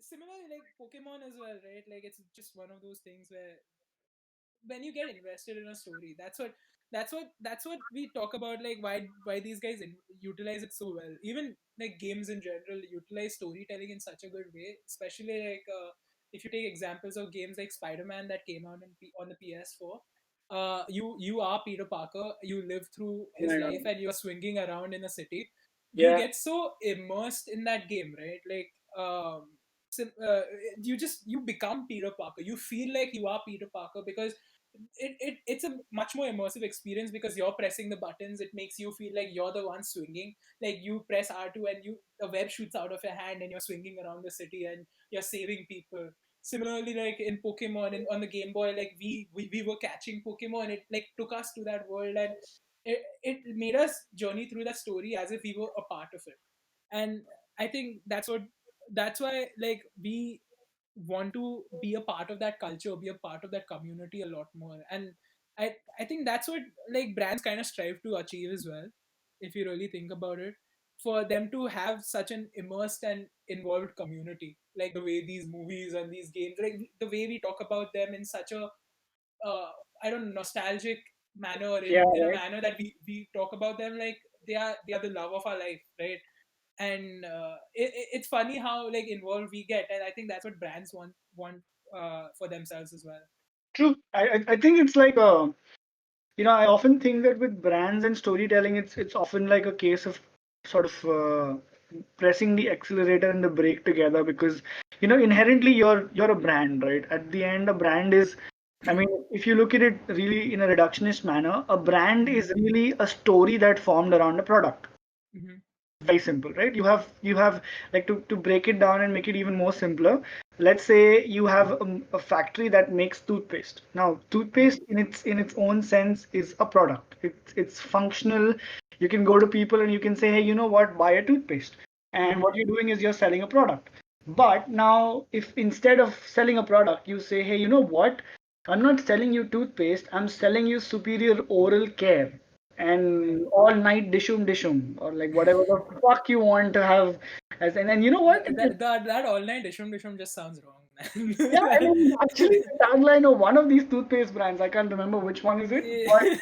similarly, like Pokemon as well, right? Like it's just one of those things where when you get invested in a story, that's what we talk about, like why these guys utilize it so well. Even like games in general utilize storytelling in such a good way, especially like if you take examples of games like Spider-Man that came out on the PS4. You are Peter Parker, you live through Oh his my life God. and you're swinging around in a city. You Yeah. get so immersed in that game, right? Like you become Peter Parker. You feel like you are Peter Parker because it's a much more immersive experience because you're pressing the buttons. It makes you feel like you're the one swinging. Like you press R2 and a web shoots out of your hand and you're swinging around the city and you're saving people. Similarly, like in Pokemon and on the Game Boy, like we were catching Pokemon. It like took us to that world and it made us journey through that story as if we were a part of it. And I think that's why like we want to be a part of that culture, be a part of that community a lot more. And I think that's what like brands kind of strive to achieve as well, if you really think about it, for them to have such an immersed and involved community, like the way these movies and these games, like the way we talk about them in such a uh, I don't know, nostalgic manner, or Yeah, in a right. manner that we talk about them like they are the love of our life, right? And it's funny how like involved we get, and I think that's what brands want for themselves as well. True. I think it's like I often think that with brands and storytelling, it's often like a case of sort of pressing the accelerator and the brake together because inherently you're a brand, right? At the end, a brand is, I mean, if you look at it really in a reductionist manner, a brand Mm-hmm. is really a story that formed around a product. Mm-hmm. Very simple, right? You have like to break it down and make it even more simpler. Let's say you have a factory that makes toothpaste. Now toothpaste in its own sense is a product. It's functional. You can go to people and you can say, hey, you know what, buy a toothpaste, and Mm-hmm. what you're doing is you're selling a product. But now if instead of selling a product you say, hey, you know what, I'm not selling you toothpaste, I'm selling you superior oral care Yeah. and all night dishum or like whatever the fuck you want to have as and you know what? That all night dishum just sounds wrong, Yeah, man. I Like, mean actually the tagline of one of these toothpaste brands, I can't remember which one is it, but yeah.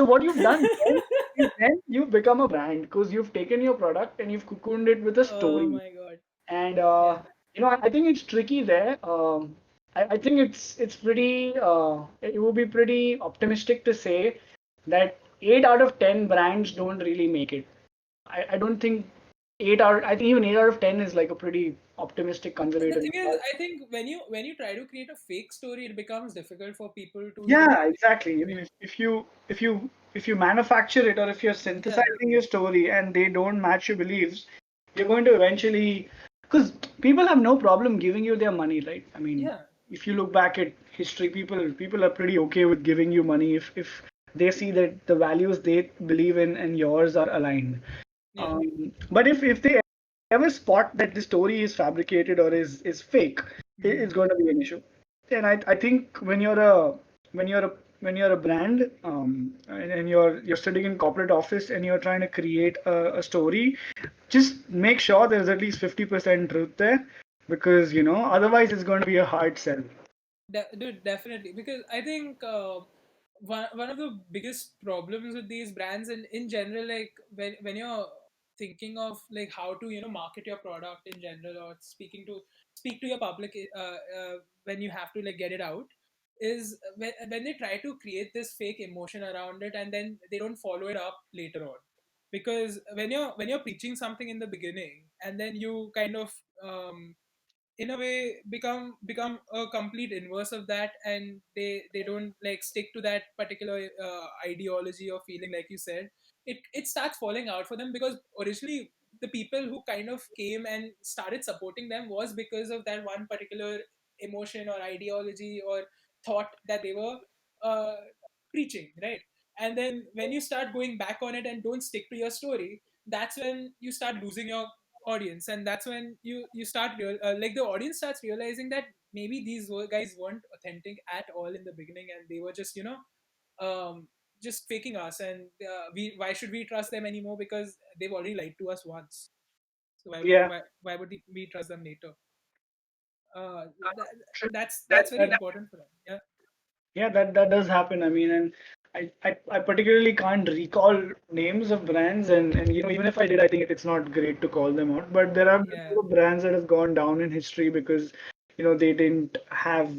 so what you've done then is then you've become a brand because you've taken your product and you've cocooned it with a Oh story. my god. And Yeah. I think it's tricky there. I think it's pretty. It would be pretty optimistic to say that 8 out of 10 brands don't really make it. I don't think 8 out. I think even 8 out of 10 is like a pretty optimistic, The conservative thing is, number. I think when you try to create a fake story, it becomes difficult for people to even Yeah, believe exactly. I it. mean, if you manufacture it or if you're Yeah. synthesizing your story and they don't match your beliefs, you're going to eventually, because people have no problem giving you their money, right? I mean, Yeah. if you look back at history, people are pretty okay with giving you money if they see that the values they believe in and yours are aligned. Yeah. But if they ever spot that the story is fabricated or is fake, it's Mm-hmm. going to be an issue. And I think when you're a brand, and you're sitting in corporate office and you're trying to create a story, just make sure there's at least 50% truth there, because otherwise it's going to be a hard sell. Dude, definitely. Because I think one of the biggest problems with these brands and in general, like when you're thinking of like how to market your product in general, or speak to your public when you have to like get it out, is when they try to create this fake emotion around it and then they don't follow it up later on. Because when you're preaching something in the beginning and then you kind of in a way become a complete inverse of that, and they don't like stick to that particular ideology or feeling, like you said, it starts falling out for them. Because originally the people who kind of came and started supporting them was because of that one particular emotion or ideology or thought that they were uh, preaching, right? And then when you start going back on it and don't stick to your story, that's when you start losing your audience. And that's when you start like the audience starts realizing that maybe these guys weren't authentic at all in the beginning, and they were just um just faking us. And we why should we trust them anymore, because they've already lied to us once. So Yeah. why would we trust them later? That, that's That, very that important for them. Yeah, Yeah, that does happen. I mean, and I particularly can't recall names of brands, and even if I did, I think it's not great to call them out. But there are yeah, brands that have gone down in history because they didn't have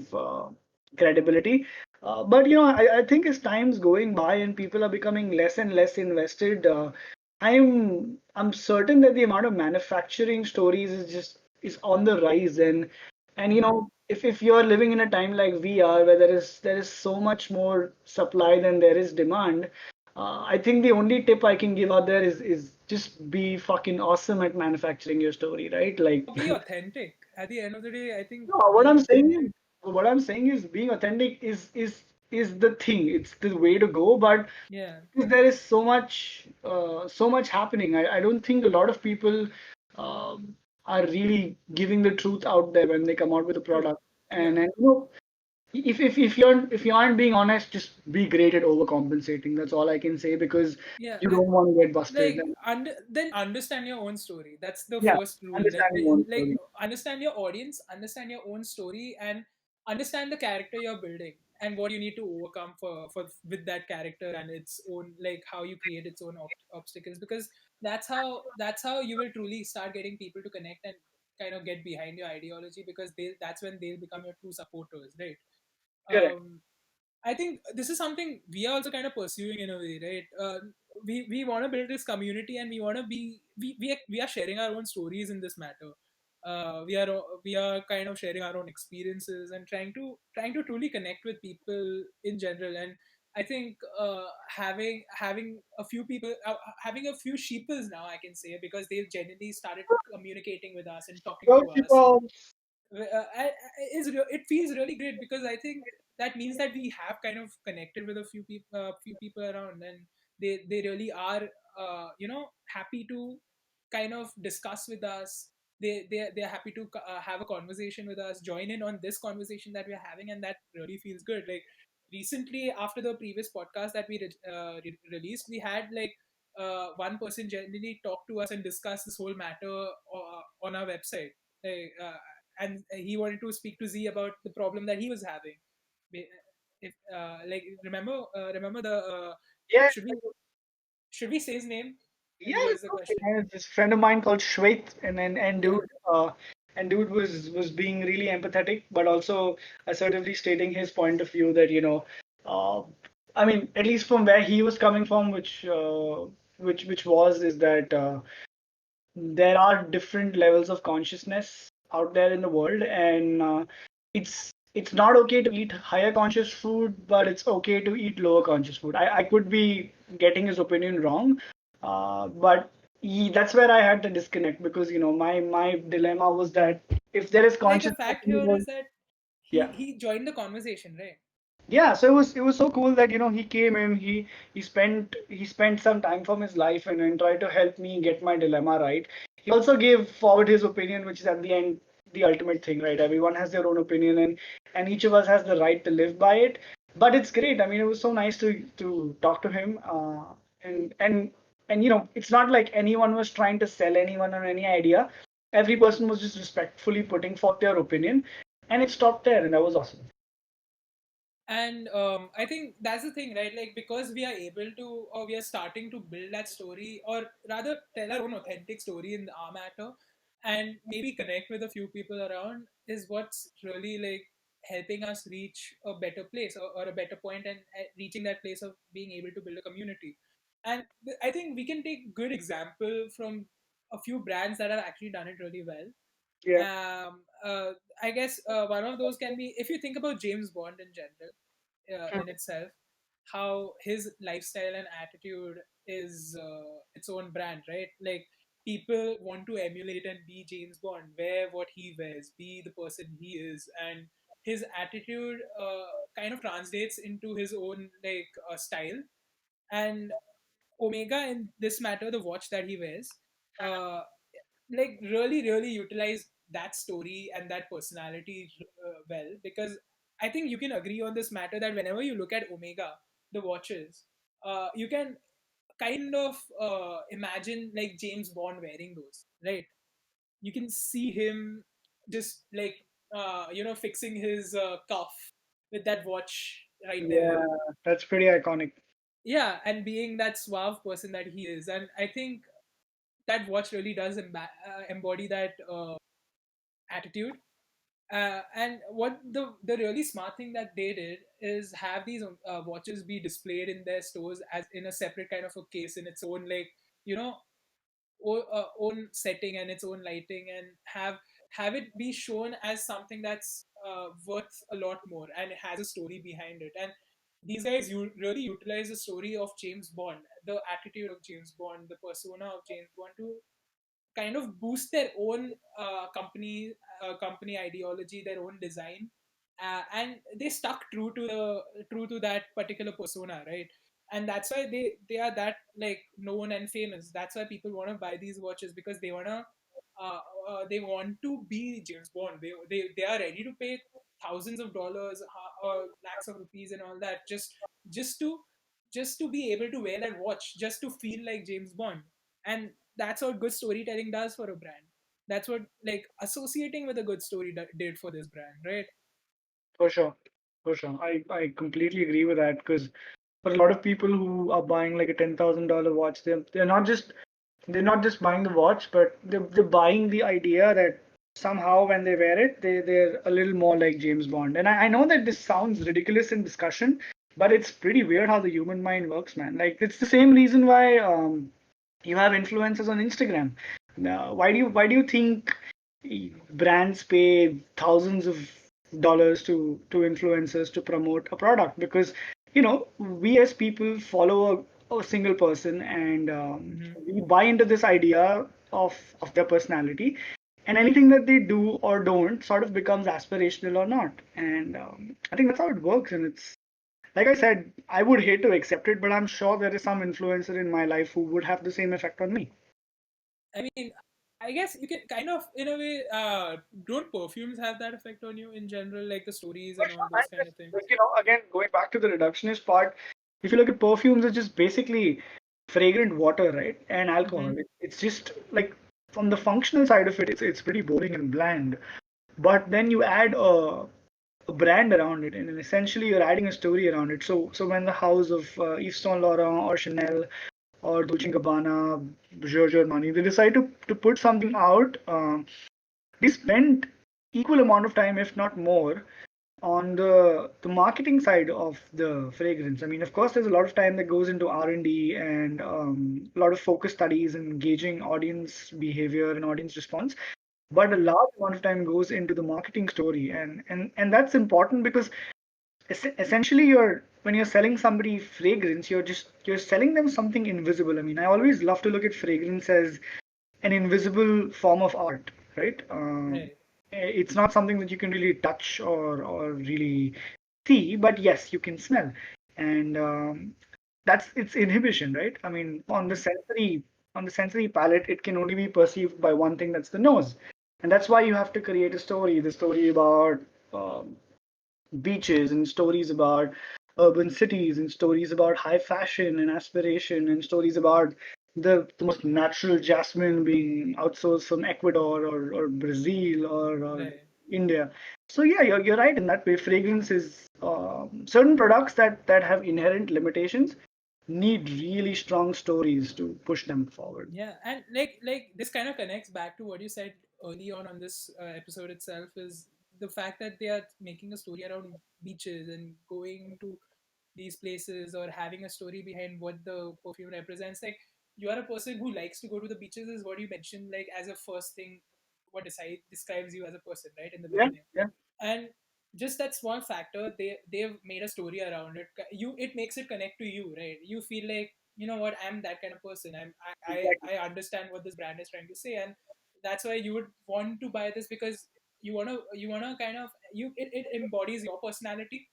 credibility. But I think as time's going by and people are becoming less and less invested, I'm certain that the amount of manufacturing stories is on the rise, and yeah. if you're living in a time like we are, where there is so much more supply than there is demand, I think the only tip I can give out there is just be fucking awesome at manufacturing your story, right? Like, Be authentic. At the end of the day, I think no, being authentic. what I'm saying is being authentic is the thing. It's the way to go, but Yeah, because there is so much happening. I don't think a lot of people are really giving the truth out there when they come out with a true. product. Yeah. And if you aren't being honest, just be great at overcompensating. That's all I can say, because Yeah, you don't want to get busted. like then understand your own story. That's the Yeah, first rule. understanding one Like story. understand your audience, understand your own story, and understand the character you're building and what you need to overcome for with that character and its own, like how you create its own obstacles, because that's how you will truly start getting people to connect and kind of get behind your ideology, because that's when they'll become your true supporters, right? Correct. um I think this is something we are also kind of pursuing in a way, right? We want to build this community, and we want to be we are sharing our own stories in this matter. We are kind of sharing our own experiences and trying to truly connect with people in general. And I think having a few people, having a few sheeples now, I can say, because they've genuinely started communicating with us and talking Go to us. people. It feels really great, because I think that means that we have kind of connected with a few people around, and they really are happy to kind of discuss with us. They're happy to have a conversation with us, join in on this conversation that we're having, and that really feels good. Like recently, after the previous podcast that we released, we had like one person genuinely talk to us and discuss this whole matter on our website. Like, and he wanted to speak to Z about the problem that he was having. If like remember the Yeah, should we say his name? yeah, Was it's the okay. question? And this friend of mine called Shwet, and Yeah, dude was being really empathetic, but also assertively stating his point of view that uh, I mean, at least from where he was coming from, which was is that there are different levels of consciousness out there in the world, and it's not okay to eat higher conscious food, but it's okay to eat lower conscious food. I could be getting his opinion wrong, but that's where I had to disconnect, because my dilemma was that if there is like the consciousness fact in the here world. is that he Yeah. he joined the conversation, right? Yeah, so it was so cool that he came in, he spent some time from his life, and tried to help me get my dilemma right. He also gave forward his opinion, which is at the end the ultimate thing, right? Everyone has their own opinion, and each of us has the right to live by it. But it's great. I mean, it was so nice to talk to him, and it's not like anyone was trying to sell anyone on any idea. Every person was just respectfully putting forth their opinion, and it stopped there, and that was awesome. And I think that's the thing, right? Like, because we are able to, or we are starting to build that story, or rather tell our own authentic story in our matter, and maybe connect with a few people around, is what's really like helping us reach a better place, or a better point, and reaching that place of being able to build a community. And I think we can take good example from a few brands that have actually done it really well. Yeah. I guess one of those can be, if you think about James Bond in general, in itself, how his lifestyle and attitude is its own brand, right? Like people want to emulate and be James Bond, wear what he wears, be the person he is, and his attitude kind of translates into his own like style. And Omega, in this matter, the watch that he wears, uh, like really utilize that story and that personality well, because I think you can agree on this matter that whenever you look at Omega, the watches, you can kind of imagine like James Bond wearing those, right? You can see him just like fixing his cuff with that watch right there. Yeah, that's pretty iconic. Yeah, and being that suave person that he is, and I think that watch really does embody that attitude. And what the really smart thing that they did is have these watches be displayed in their stores as in a separate kind of a case in its own, like, you know own setting and its own lighting, and have it be shown as something that's worth a lot more, and it has a story behind it. And these guys really utilize the story of James Bond, the attitude of James Bond, the persona of James Bond, to kind of boost their own company ideology, their own design, and they stuck true to that particular persona, right? And that's why they are that, like, known and famous. That's why people want to buy these watches, because uh, they want to be James Bond. They are ready to pay thousands of dollars, or lakhs of rupees and all that, just to just to be able to wear that watch, just to feel like James Bond. And that's what good storytelling does for a brand. That's what, like, associating with a good story did for this brand, right? For sure. For sure. I completely agree with that because for a lot of people who are buying like a $10,000 watch, they're not just buying the watch, but they're buying the idea that somehow when they wear it, they're a little more like James Bond. And I know that this sounds ridiculous in discussion, but it's pretty weird how the human mind works, man. Like it's the same reason why you have influencers on Instagram. Now, why do you think brands pay thousands of dollars to influencers to promote a product? Because we as people follow a single person, and Mm-hmm. we buy into this idea of their personality, and anything that they do or don't sort of becomes aspirational or not. And I think that's how it works. And it's like I said, I would hate to accept it, but I'm sure there is some influencer in my life who would have the same effect on me. I mean, I guess you can kind of, in a way, don't perfumes have that effect on you in general, like the stories For and sure, all man. those kind of things? Again, going back to the reductionist part, if you look at perfumes, it's just basically fragrant water, right? And alcohol. Mm-hmm. It's just like from the functional side of it, it's pretty boring and bland. But then you add a brand around it, and then essentially you're adding a story around it. So when the house of Yves Saint Laurent or Chanel or Dolce & Gabbana, Giorgio Armani, they decide to put something out, they spend equal amount of time, if not more, on the marketing side of the fragrance. I mean, of course, there's a lot of time that goes into R&D and a lot of focus studies and engaging audience behavior and audience response. But a large amount of time goes into the marketing story, and that's important because essentially you're when you're selling somebody fragrance, you're selling them something invisible. I mean, I always love to look at fragrance as an invisible form of art, right? Right. It's not something that you can really touch or really see, but yes, you can smell, and that's its inhibition, right? I mean, on the sensory palette, it can only be perceived by one thing, that's the nose, and that's why you have to create a story, the story about um, beaches and stories about urban cities and stories about high fashion and aspiration and stories about the most natural jasmine being outsourced from Ecuador or Brazil or Right. India. So yeah, you're right in that way. Fragrance is certain products that have inherent limitations need really strong stories to push them forward. Yeah, and like this kind of connects back to what you said early on this episode itself, is the fact that they are making a story around beaches and going to these places, or having a story behind what the perfume represents. Like, you are a person who likes to go to the beaches, is what you mentioned, like, as a first thing, what describes you as a person, right, in the Yeah, beginning. yeah, And just that small factor, they've made a story around it. It makes it connect to you, right? You feel like, you know what, I'm that kind of person. exactly. I understand what this brand is trying to say, and that's why you would want to buy this, because you want to kind of, it embodies your personality,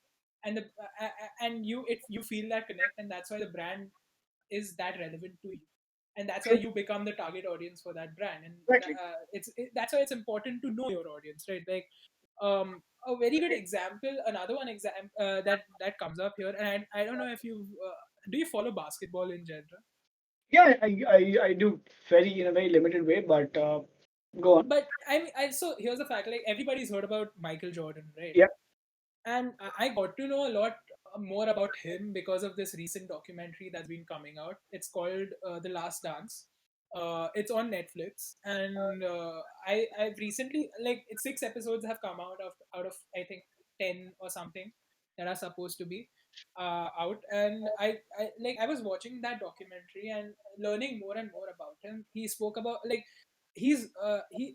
and you feel that connect, and that's why the brand is that relevant to you, and that's why True. you become the target audience for that brand. And Exactly. that's why it's important to know your audience, right? Like, a very good example, another one exam that comes up here, and I don't know if you do you follow basketball in general? Yeah, I do very in a very limited way, but Go on. But so here's the fact: like everybody's heard about Michael Jordan, right? Yeah. And I got to know a lot more about him because of this recent documentary that's been coming out. It's called The Last Dance. It's on Netflix, and I've recently, like, it's 6 episodes have come out of I think 10 or something that are supposed to be out. And I was watching that documentary and learning more and more about him. He spoke about, like, he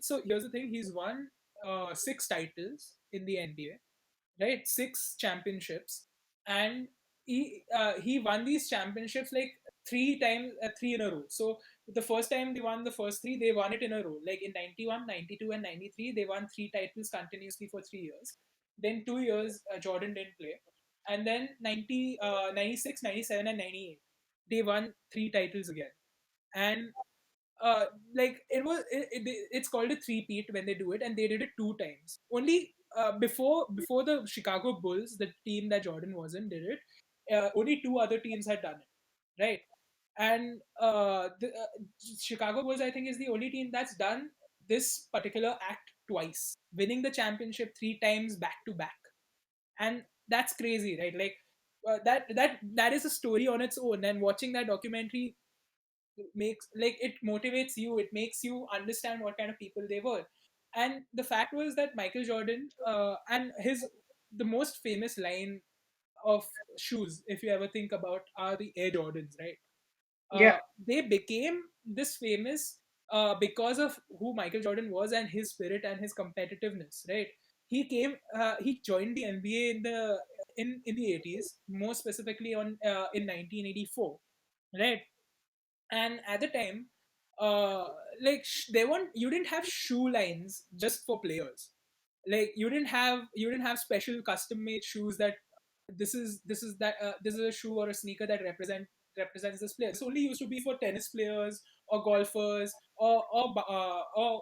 so here's the thing: he's won 6 titles in the NBA, right? 6 championships. And he won these championships like 3 times, 3 in a row. So the first time they won the first three, they won it in a row. Like in 91, 92, and 93, they won 3 titles continuously for 3 years. Then 2 years, Jordan didn't play. And then 96, 97, and 98, they won 3 titles again. And uh like it's called a three-peat when they do it, and they did it 2 times only. Before the Chicago Bulls, the team that Jordan was in, did it, only two other teams had done it, right? And the Chicago Bulls, I think, is the only team that's done this particular act twice, winning the championship 3 times back to back. And that's crazy, right? Like, that is a story on its own. And watching that documentary makes, like, it motivates you, it makes you understand what kind of people they were. And the fact was that Michael Jordan, and his the most famous line of shoes, if you ever think about, are the Air Jordans, right? Yeah. They became this famous because of who Michael Jordan was and his spirit and his competitiveness, right? He joined the NBA in the 80s, more specifically on in 1984, right? And at the time, uh they weren't you didn't have shoe lines just for players. Like, you didn't have special custom made shoes that this is a shoe or a sneaker that represents this player. This only used to be for tennis players or golfers or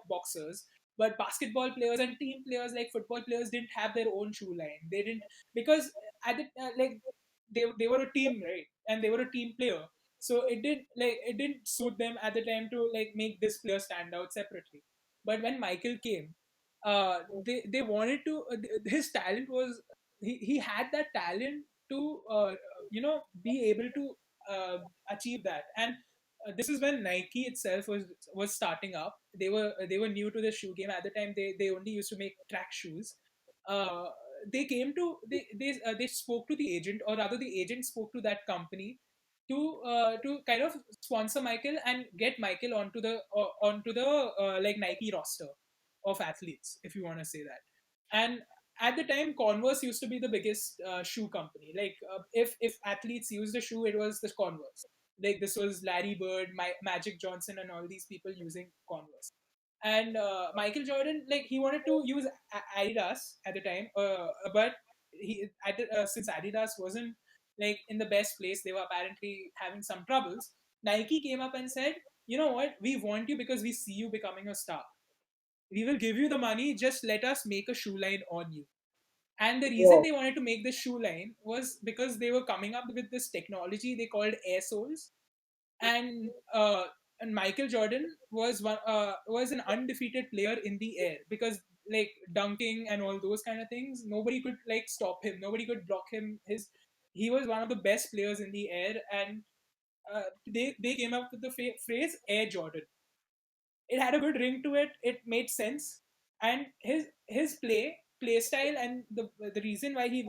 boxers. But basketball players and team players, like football players, didn't have their own shoe line. They didn't, because at the like they were a team, right? And they were a team player. So it didn't suit them at the time to, like, make this player stand out separately. But when Michael came, they wanted to, his talent was, he had that talent to be able to achieve that. And this is when Nike itself was starting up. They were new to the shoe game at the time. They only used to make track shoes. uh, they came to they spoke to the agent, or rather the agent spoke to that company to kind of sponsor Michael and get Michael onto the like Nike roster of athletes, if you want to say that. And at the time, Converse used to be the biggest shoe company. Like, if athletes used a shoe, it was the Converse. Like, this was Larry Bird, Magic Johnson, and all these people using Converse. And Michael Jordan, like, he wanted to use Adidas at the time, but since Adidas wasn't, like, in the best place, they were apparently having some troubles. Nike came up and said, "You know what? We want you because we see you becoming a star. We will give you the money. Just let us make a shoe line on you." And the reason Wow. they wanted to make this shoe line was because they were coming up with this technology they called air soles. And Michael Jordan was an undefeated player in the air, because, like, dunking and all those kind of things, nobody could, like, stop him. Nobody could block him. He was one of the best players in the air. And they came up with the phrase Air Jordan. It had a good ring to it. It made sense. And his play style, and the reason why he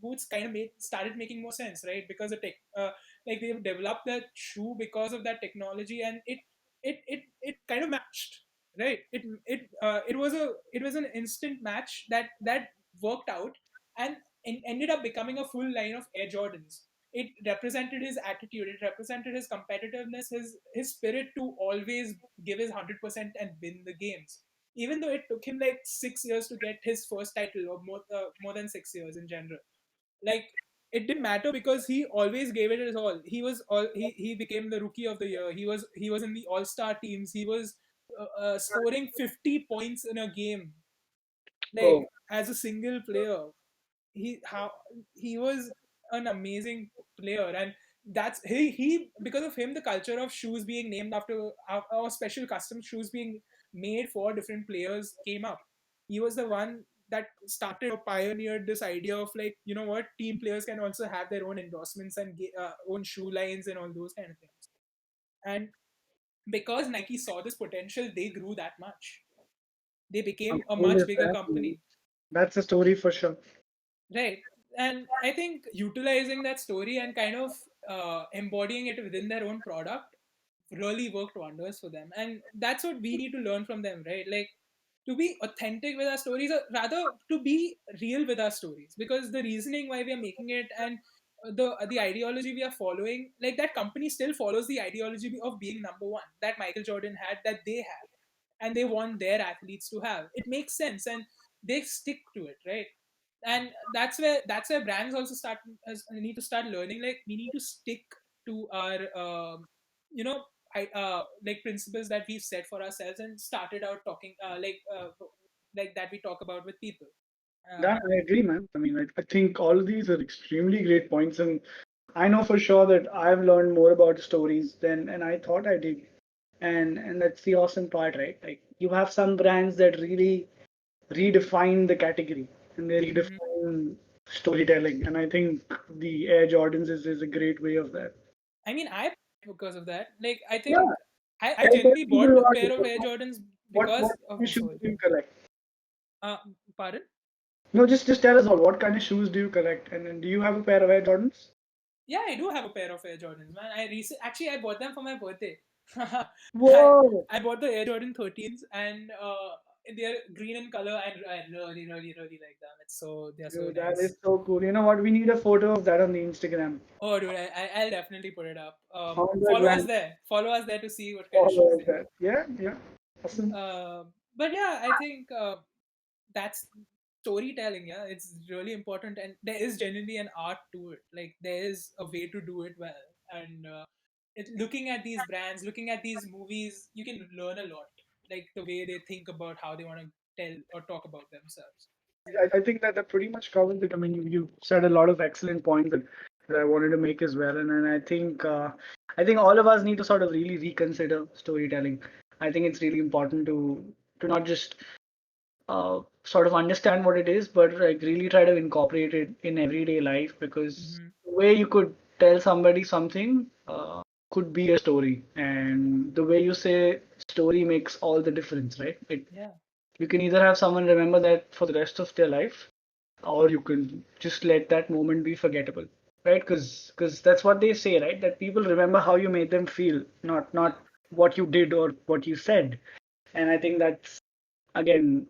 boots kind of made started making more sense, right? Because like, they've developed that shoe because of that technology, and it kind of matched, right? It was an instant match that worked out, and ended up becoming a full line of Air Jordans. It represented his attitude, it represented his competitiveness, his spirit to always give his 100% and win the games. Even though it took him like 6 years to get his first title, or more than 6 years in general. Like, it didn't matter because he always gave it his all. He became the rookie of the year. He was in the all-star teams. He was scoring 50 points in a game, like, Oh, as a single player. He was an amazing player. And that's he because of him, the culture of shoes being named after, or special custom shoes being made for different players came up. He was the one that started or pioneered this idea of like, you know what, team players can also have their own endorsements and own shoe lines and all those kind of things. And because Nike saw this potential, they grew that much. They How became a cool much is bigger that, man? company. That's a story for sure. Right. And I think utilizing that story and kind of embodying it within their own product really worked wonders for them. And that's what we need to learn from them, right? Like to be authentic with our stories, or rather to be real with our stories. Because the reasoning why we are making it and the ideology we are following, like that company still follows the ideology of being number one that Michael Jordan had, that they have, and they want their athletes to have. It makes sense, and they stick to it, right? And that's where brands also need to start learning, like we need to stick to our you know like principles that we've set for ourselves and started out talking like that we talk about with people. That um, I agree, man. I mean, I think all of these are extremely great points, and I know for sure that I've learned more about stories than and I thought I did. And that's the awesome part, right? Like you have some brands that really redefine the category and they mhm. redefine storytelling. And I think the Air Jordans is a great way of that. I mean, I because of that, like I Yeah, think I tell generally people bought a about pair of yourself. Air Jordans What because kind of of the shoes do you storytelling. collect? uh, Pardon? No, just tell us all what kind of shoes do you collect, and then do you have a pair of Air Jordans? Yeah, I do have a pair of Air Jordans, man. Actually I bought them for my birthday. I Whoa! I bought the Air Jordan 13s, and they're green in color, and I really like them. They're so Dude, that is nice. so cool. You know what? We need a photo of that on the Instagram. Oh, dude, I'll definitely put it up. 100 Follow us grand there. Follow us there to see what kind of shoes followers they there. Yeah, yeah. Awesome. but yeah, I think that's storytelling. Yeah, it's really important, and there is genuinely an art to it. Like there is a way to do it well, and looking at these brands, looking at these movies, you can learn a lot. Like the way they think about how they want to tell or talk about themselves. I think that pretty much covers it. I mean, you said a lot of excellent points that I wanted to make as well, and I think all of us need to sort of really reconsider storytelling. I think it's really important to not just sort of understand what it is, but like really try to incorporate it in everyday life because Hmm. the way you could tell somebody something could be a story, and the way you say story makes all the difference, right? Yeah. You can either have someone remember that for the rest of their life, or you can just let that moment be forgettable, right? Because that's what they say, right? That people remember how you made them feel, not what you did or what you said. And I think that's again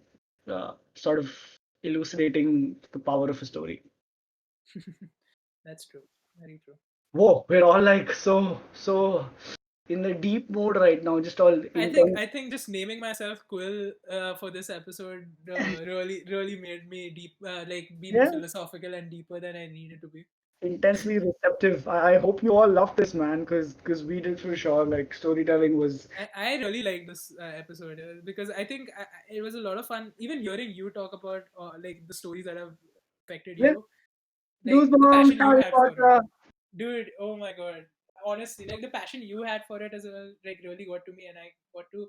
sort of elucidating the power of a story. That's true. Very true. Whoa, we're all like so in the deep mode right now, just all I in think terms I think just naming myself Quill for this episode really made me deep, like be more yeah, philosophical and deeper than I needed to be. intensely receptive. I hope you all love this, man, because we did for sure. Like storytelling was I really like this episode because I think it was a lot of fun. Even hearing you talk about like the stories that have affected let's you, do like the some passion you Harry had for it, Potter. dude. Oh my god! Honestly, like the passion you had for it as well, like really got to me, and I got to.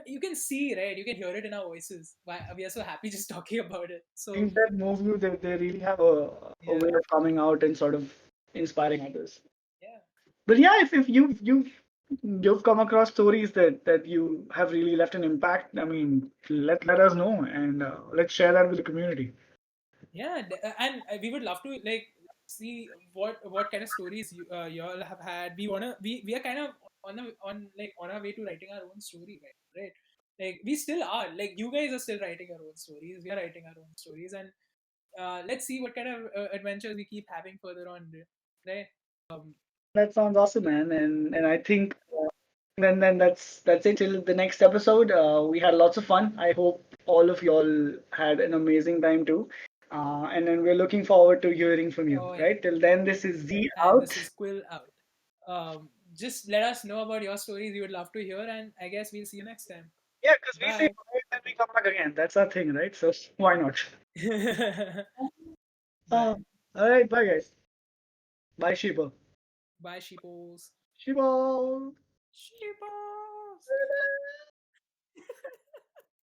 You can see, right? You can hear it in our voices. Why we are so happy just talking about it. So Things that move you, they really have a yeah, way of coming out and sort of inspiring others. yeah, But yeah, if you've come across stories that you have really left an impact, I mean, let us know and let's share that with the community. yeah. And we would love to like see what kind of stories you all have had. We are kind of on our way to writing our own story, right? Like we still are. Like you guys are still writing our own stories. We are writing our own stories, and let's see what kind of adventures we keep having further on, right? Um, That sounds awesome, man. And I think then that's it till the next episode. We had lots of fun. I hope all of y'all had an amazing time too. And then we're looking forward to hearing from you. oh yeah, Right? Till then, this is Z and out. this is Quill out. Just let us know about your stories. We would love to hear, and I guess we'll see you next time. Yeah, because we say Bye. bye and then we come back again. That's our thing, right? So why not? Uh, Bye. all right, bye guys. Bye, Sheepa. Bye, sheepos. Sheepa. Sheepos.